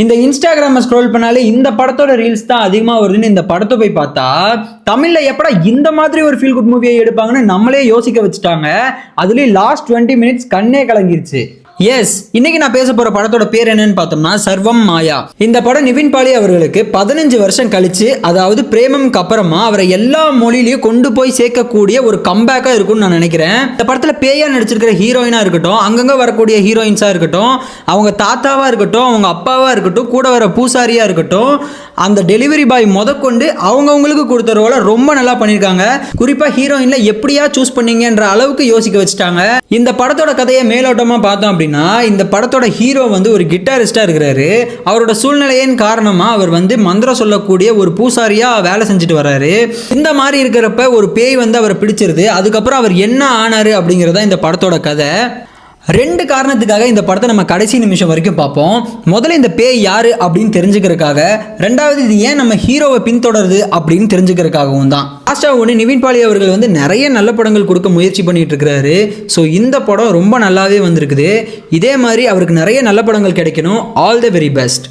இந்த இன்ஸ்டாகிராமை ஸ்க்ரோல் பண்ணாலே இந்த படத்தோட ரீல்ஸ் தான் அதிகமா வருதுன்னு இந்த படத்தை போய் பார்த்தா தமிழ்ல எப்படா இந்த மாதிரி ஒரு ஃபீல் குட் மூவியை எடுப்பாங்கன்னு நம்மளே யோசிக்க வச்சுட்டாங்க. அதுலயும் லாஸ்ட் 20 மினிட்ஸ் கண்ணே கலங்கிருச்சு. எஸ், இன்னைக்கு நான் பேச போற படத்தோட பேர் என்னன்னு பார்த்தோம்னா சர்வம் மாயா. இந்த படம் நிவின் பாலி அவர்களுக்கு 15 வருஷம் கழிச்சு, அதாவது பிரேமம்க்கு அப்புறமா அவரை எல்லா மொழியிலையும் கொண்டு போய் சேர்க்கக்கூடிய ஒரு கம்பேக்கா இருக்கும்னு நான் நினைக்கிறேன். இந்த படத்துல பேயா நடிச்சிருக்கிற ஹீரோயினா இருக்கட்டும், அங்கங்க வரக்கூடிய ஹீரோயின்ஸா இருக்கட்டும், அவங்க தாத்தாவா இருக்கட்டும், அவங்க அப்பாவா இருக்கட்டும், கூட வர பூசாரியா இருக்கட்டும், அந்த டெலிவரி பாய் முதற்கொண்டு அவங்கவுங்களுக்கு கொடுத்த ரோலை ரொம்ப நல்லா பண்ணியிருக்காங்க. குறிப்பா ஹீரோயின்ல எப்படியா சூஸ் பண்ணீங்கன்ற அளவுக்கு யோசிக்க வச்சுட்டாங்க. இந்த படத்தோட கதையை மேலோட்டமா பார்த்தோம் அப்படின்னா, இந்த படத்தோட ஹீரோ வந்து ஒரு கிட்டாரிஸ்டா இருக்கிறாரு. அவரோட சூழ்நிலையின் காரணமா அவர் வந்து மந்திரம் சொல்லக்கூடிய ஒரு பூசாரியா வேலை செஞ்சுட்டு வர்றாரு. இந்த மாதிரி இருக்கிறப்ப ஒரு பேய் வந்து அவரை பிடிச்சிருது. அதுக்கப்புறம் அவர் என்ன ஆனாரு அப்படிங்கிறதா இந்த படத்தோட கதை. 2 காரணத்துக்காக இந்த படத்தை நம்ம கடைசி நிமிஷம் வரைக்கும் பார்ப்போம். முதல்ல இந்த பேய் யாரு அப்படின்னு தெரிஞ்சுக்கிறதுக்காக, ரெண்டாவது இது ஏன் நம்ம ஹீரோவை பின்தொடருது அப்படின்னு தெரிஞ்சுக்கிறதுக்காகவும் தான். லாஸ்டா ஒன்று, நிவின் பாலி அவர்கள் வந்து நிறைய நல்ல படங்கள் கொடுக்க முயற்சி பண்ணிட்டு இருக்கிறாரு. ஸோ இந்த படம் ரொம்ப நல்லாவே வந்திருக்குது. இதே மாதிரி அவருக்கு நிறைய நல்ல படங்கள் கிடைக்கணும். All the very best.